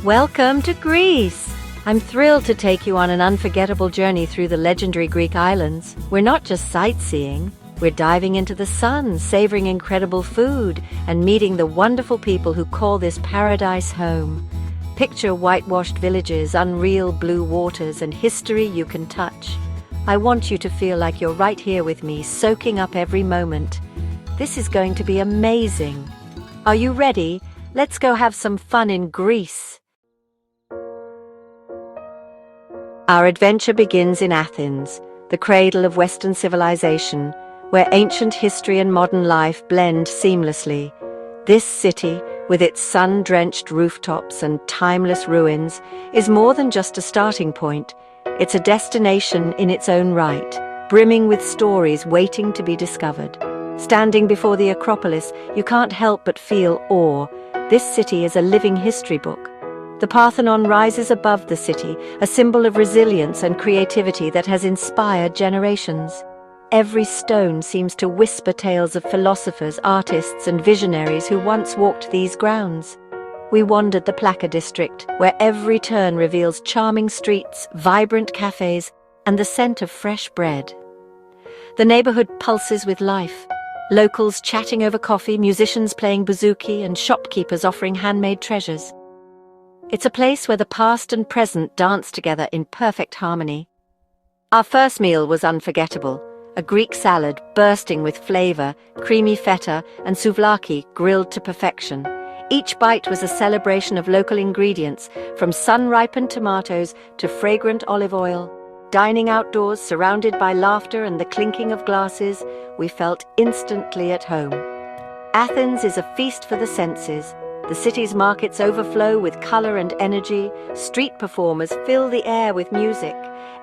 Welcome to Greece! I'm thrilled to take you on an unforgettable journey through the legendary Greek islands. We're not just sightseeing, we're diving into the sun, savoring incredible food, and meeting the wonderful people who call this paradise home. Picture whitewashed villages, unreal blue waters, and history you can touch. I want you to feel like you're right here with me, soaking up every moment. This is going to be amazing. Are you ready? Let's go have some fun in Greece. Our adventure begins in Athens, the cradle of Western civilization, where ancient history and modern life blend seamlessly. This city, with its sun-drenched rooftops and timeless ruins, is more than just a starting point. It's a destination in its own right, brimming with stories waiting to be discovered. Standing before the Acropolis, you can't help but feel awe. This city is a living history book. The Parthenon rises above the city, a symbol of resilience and creativity that has inspired generations. Every stone seems to whisper tales of philosophers, artists, and visionaries who once walked these grounds. We wandered the Plaka district, where every turn reveals charming streets, vibrant cafes, and the scent of fresh bread. The neighborhood pulses with life. Locals chatting over coffee, musicians playing bouzouki, and shopkeepers offering handmade treasures. It's a place where the past and present dance together in perfect harmony. Our first meal was unforgettable. A Greek salad bursting with flavor, creamy feta, and souvlaki grilled to perfection. Each bite was a celebration of local ingredients, from sun-ripened tomatoes to fragrant olive oil. Dining outdoors, surrounded by laughter and the clinking of glasses, we felt instantly at home. Athens is a feast for the senses. The city's markets overflow with color and energy, street performers fill the air with music,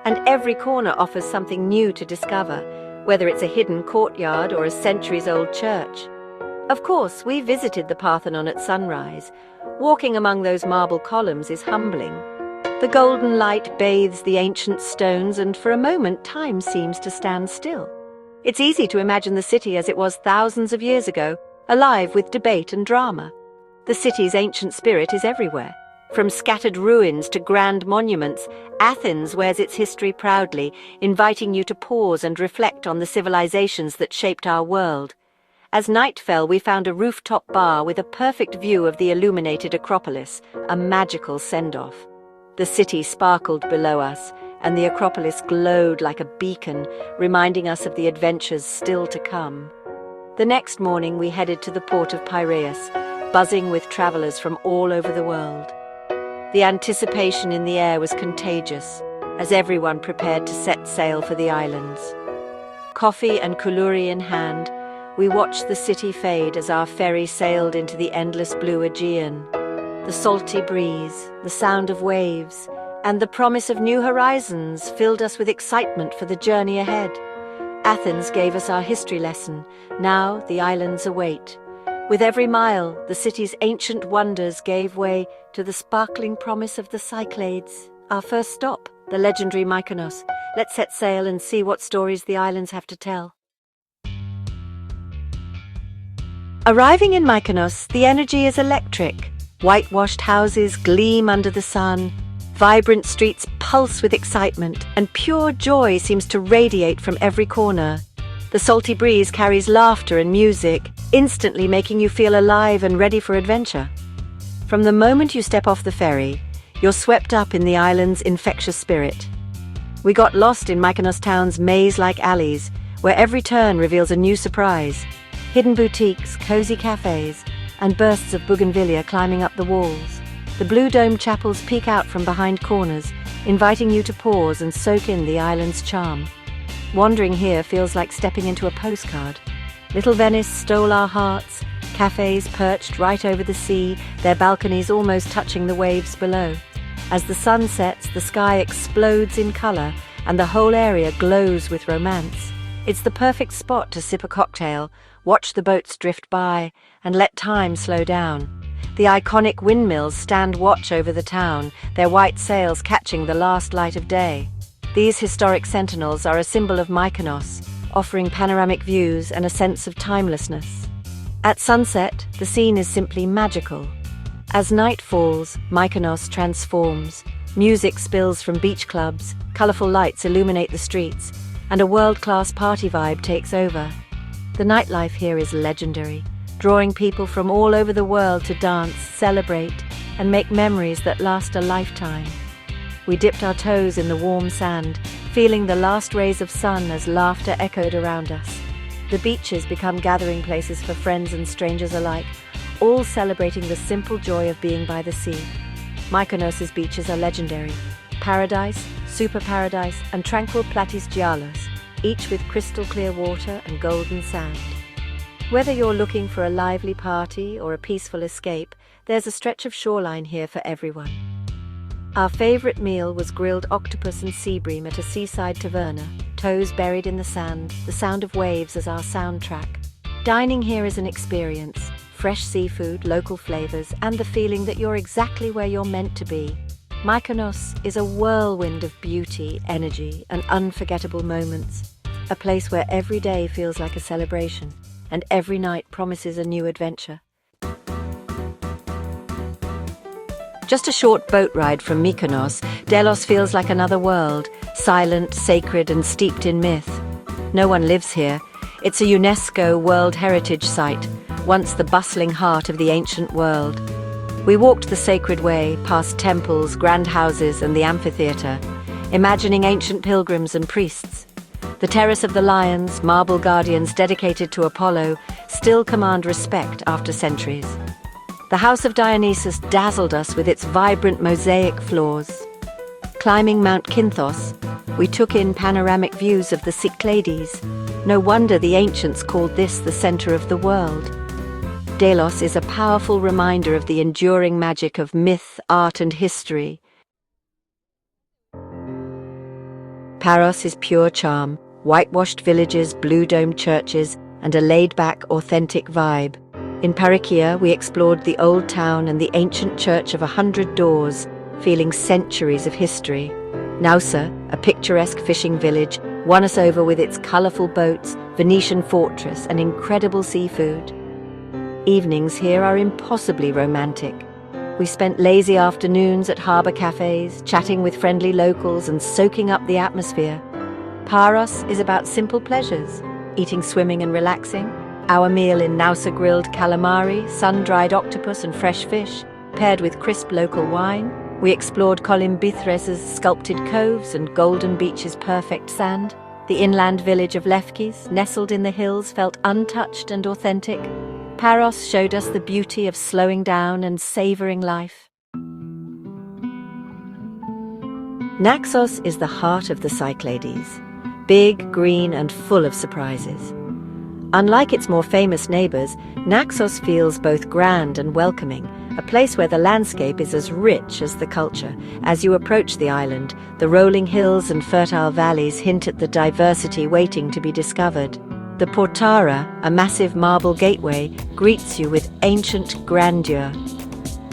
and every corner offers something new to discover, whether it's a hidden courtyard or a centuries-old church. Of course, we visited the Parthenon at sunrise. Walking among those marble columns is humbling. The golden light bathes the ancient stones, and for a moment time seems to stand still. It's easy to imagine the city as it was thousands of years ago, alive with debate and drama. The city's ancient spirit is everywhere. From scattered ruins to grand monuments, Athens wears its history proudly, inviting you to pause and reflect on the civilizations that shaped our world. As night fell, we found a rooftop bar with a perfect view of the illuminated Acropolis, a magical send-off. The city sparkled below us, and the Acropolis glowed like a beacon, reminding us of the adventures still to come. The next morning, we headed to the port of Piraeus, buzzing with travelers from all over the world. The anticipation in the air was contagious, as everyone prepared to set sail for the islands. Coffee and koulouri in hand, we watched the city fade as our ferry sailed into the endless blue Aegean. The salty breeze, the sound of waves, and the promise of new horizons filled us with excitement for the journey ahead. Athens gave us our history lesson. Now the islands await. With every mile, the city's ancient wonders gave way to the sparkling promise of the Cyclades. Our first stop, the legendary Mykonos. Let's set sail and see what stories the islands have to tell. Arriving in Mykonos, the energy is electric. Whitewashed houses gleam under the sun. Vibrant streets pulse with excitement, and pure joy seems to radiate from every corner. The salty breeze carries laughter and music, instantly making you feel alive and ready for adventure. From the moment you step off the ferry, you're swept up in the island's infectious spirit. We got lost in Mykonos town's maze-like alleys, where every turn reveals a new surprise. Hidden boutiques, cozy cafes, and bursts of bougainvillea climbing up the walls. The blue-domed chapels peek out from behind corners, inviting you to pause and soak in the island's charm. Wandering here feels like stepping into a postcard. Little Venice stole our hearts, cafes perched right over the sea, their balconies almost touching the waves below. As the sun sets, the sky explodes in color, and the whole area glows with romance. It's the perfect spot to sip a cocktail, watch the boats drift by, and let time slow down. The iconic windmills stand watch over the town, their white sails catching the last light of day. These historic sentinels are a symbol of Mykonos, offering panoramic views and a sense of timelessness. At sunset, the scene is simply magical. As night falls, Mykonos transforms. Music spills from beach clubs, colorful lights illuminate the streets, and a world-class party vibe takes over. The nightlife here is legendary, drawing people from all over the world to dance, celebrate, and make memories that last a lifetime. We dipped our toes in the warm sand, feeling the last rays of sun as laughter echoed around us. The beaches become gathering places for friends and strangers alike, all celebrating the simple joy of being by the sea. Mykonos' beaches are legendary. Paradise, Super Paradise, and tranquil Platis Gialos, each with crystal clear water and golden sand. Whether you're looking for a lively party or a peaceful escape, there's a stretch of shoreline here for everyone. Our favorite meal was grilled octopus and sea bream at a seaside taverna, toes buried in the sand, the sound of waves as our soundtrack. Dining here is an experience. Fresh seafood, local flavors, and the feeling that you're exactly where you're meant to be. Mykonos is a whirlwind of beauty, energy, and unforgettable moments. A place where every day feels like a celebration, and every night promises a new adventure. Just a short boat ride from Mykonos, Delos feels like another world, silent, sacred, and steeped in myth. No one lives here. It's a UNESCO World Heritage Site, once the bustling heart of the ancient world. We walked the sacred way, past temples, grand houses, and the amphitheatre, imagining ancient pilgrims and priests. The Terrace of the Lions, marble guardians dedicated to Apollo, still command respect after centuries. The House of Dionysus dazzled us with its vibrant mosaic floors. Climbing Mount Kinthos, we took in panoramic views of the Cyclades. No wonder the ancients called this the center of the world. Delos is a powerful reminder of the enduring magic of myth, art, and history. Paros is pure charm, whitewashed villages, blue-domed churches, and a laid-back, authentic vibe. In Parakia, we explored the old town and the ancient church of 100 doors, feeling centuries of history. Nausa, a picturesque fishing village, won us over with its colorful boats, Venetian fortress, and incredible seafood. Evenings here are impossibly romantic. We spent lazy afternoons at harbour cafes, chatting with friendly locals and soaking up the atmosphere. Paros is about simple pleasures, eating, swimming and relaxing. Our meal in Nausa grilled calamari, sun-dried octopus and fresh fish, paired with crisp local wine. We explored Kolymbithres' sculpted coves and golden beaches' perfect sand. The inland village of Lefkis, nestled in the hills, felt untouched and authentic. Paros showed us the beauty of slowing down and savouring life. Naxos is the heart of the Cyclades, big, green and full of surprises. Unlike its more famous neighbours, Naxos feels both grand and welcoming, a place where the landscape is as rich as the culture. As you approach the island, the rolling hills and fertile valleys hint at the diversity waiting to be discovered. The Portara, a massive marble gateway, greets you with ancient grandeur.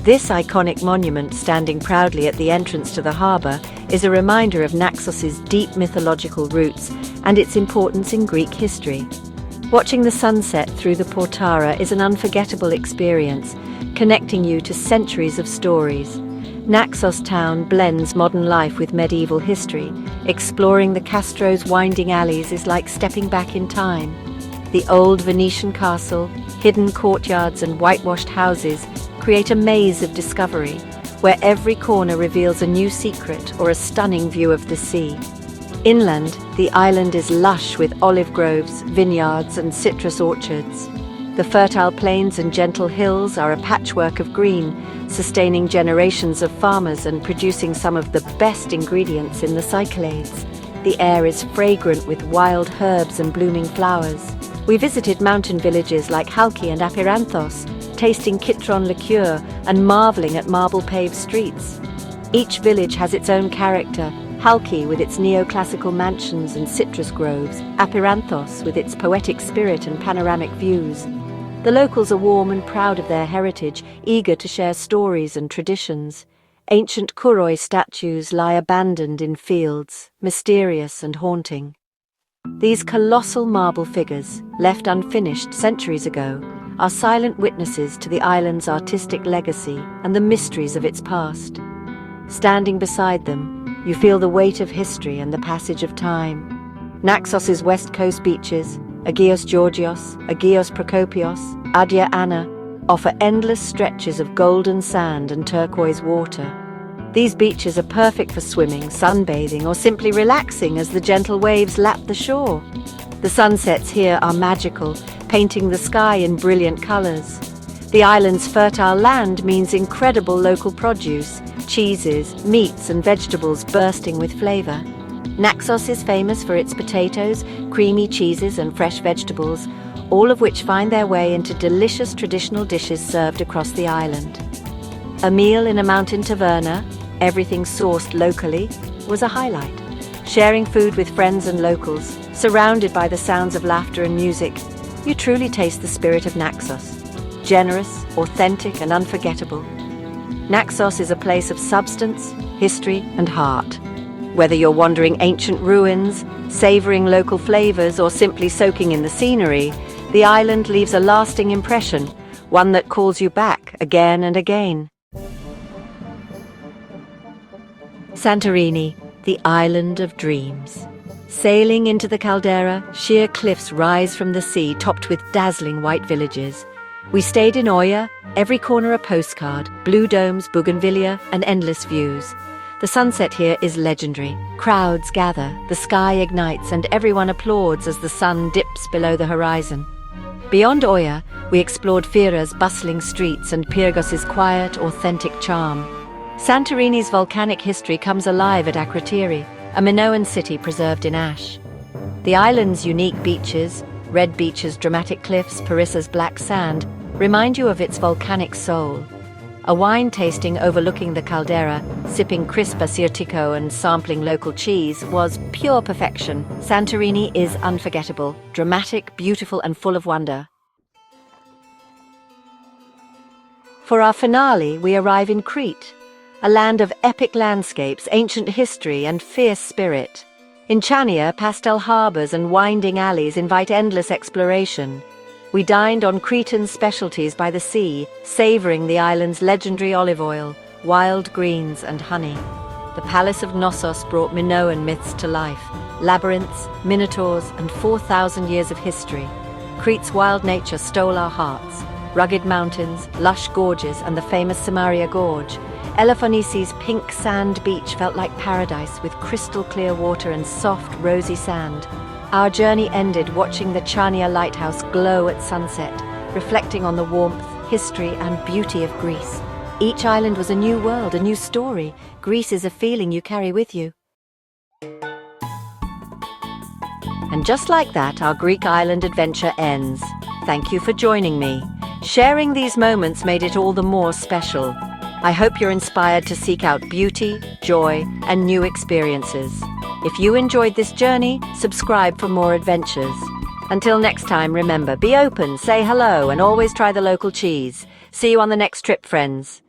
This iconic monument, standing proudly at the entrance to the harbour, is a reminder of Naxos's deep mythological roots and its importance in Greek history. Watching the sunset through the Portara is an unforgettable experience, connecting you to centuries of stories. Naxos town blends modern life with medieval history. Exploring the Castro's winding alleys is like stepping back in time. The old Venetian castle, hidden courtyards and whitewashed houses create a maze of discovery, where every corner reveals a new secret or a stunning view of the sea. Inland, the island is lush with olive groves, vineyards and citrus orchards. The fertile plains and gentle hills are a patchwork of green, sustaining generations of farmers and producing some of the best ingredients in the Cyclades. The air is fragrant with wild herbs and blooming flowers. We visited mountain villages like Halki and Apiranthos, tasting citron liqueur and marveling at marble-paved streets. Each village has its own character, Halki with its neoclassical mansions and citrus groves, Apiranthos with its poetic spirit and panoramic views. The locals are warm and proud of their heritage, eager to share stories and traditions. Ancient Kuroi statues lie abandoned in fields, mysterious and haunting. These colossal marble figures, left unfinished centuries ago, are silent witnesses to the island's artistic legacy and the mysteries of its past. Standing beside them, you feel the weight of history and the passage of time. Naxos's west coast beaches, Agios Georgios, Agios Prokopios, Adia Anna, offer endless stretches of golden sand and turquoise water. These beaches are perfect for swimming, sunbathing, or simply relaxing as the gentle waves lap the shore. The sunsets here are magical, painting the sky in brilliant colors. The island's fertile land means incredible local produce, cheeses, meats, and vegetables bursting with flavor. Naxos is famous for its potatoes, creamy cheeses, and fresh vegetables, all of which find their way into delicious traditional dishes served across the island. A meal in a mountain taverna, everything sourced locally, was a highlight. Sharing food with friends and locals, surrounded by the sounds of laughter and music, you truly taste the spirit of Naxos. Generous, authentic, and unforgettable. Naxos is a place of substance, history, and heart. Whether you're wandering ancient ruins, savoring local flavors, or simply soaking in the scenery, the island leaves a lasting impression, one that calls you back again and again. Santorini, the island of dreams. Sailing into the caldera, sheer cliffs rise from the sea, topped with dazzling white villages. We stayed in Oya, every corner a postcard, blue domes, bougainvillea, and endless views. The sunset here is legendary. Crowds gather, the sky ignites, and everyone applauds as the sun dips below the horizon. Beyond Oya, we explored Fira's bustling streets and Pyrgos's quiet, authentic charm. Santorini's volcanic history comes alive at Akrotiri, a Minoan city preserved in ash. The island's unique beaches, Red Beach's dramatic cliffs, Parissa's black sand, remind you of its volcanic soul. A wine tasting overlooking the caldera, sipping crisp Assyrtiko and sampling local cheese was pure perfection. Santorini is unforgettable, dramatic, beautiful, and full of wonder. For our finale, we arrive in Crete, a land of epic landscapes, ancient history, and fierce spirit. In Chania, pastel harbors and winding alleys invite endless exploration. We dined on Cretan specialties by the sea, savoring the island's legendary olive oil, wild greens, and honey. The Palace of Knossos brought Minoan myths to life, labyrinths, minotaurs, and 4,000 years of history. Crete's wild nature stole our hearts. Rugged mountains, lush gorges, and the famous Samaria Gorge. Elefonice's pink sand beach felt like paradise, with crystal clear water and soft, rosy sand. Our journey ended watching the Chania lighthouse glow at sunset, reflecting on the warmth, history, and beauty of Greece. Each island was a new world, a new story. Greece is a feeling you carry with you. And just like that, our Greek island adventure ends. Thank you for joining me. Sharing these moments made it all the more special. I hope you're inspired to seek out beauty, joy, and new experiences. If you enjoyed this journey, subscribe for more adventures. Until next time, remember, be open, say hello, and always try the local cheese. See you on the next trip, friends.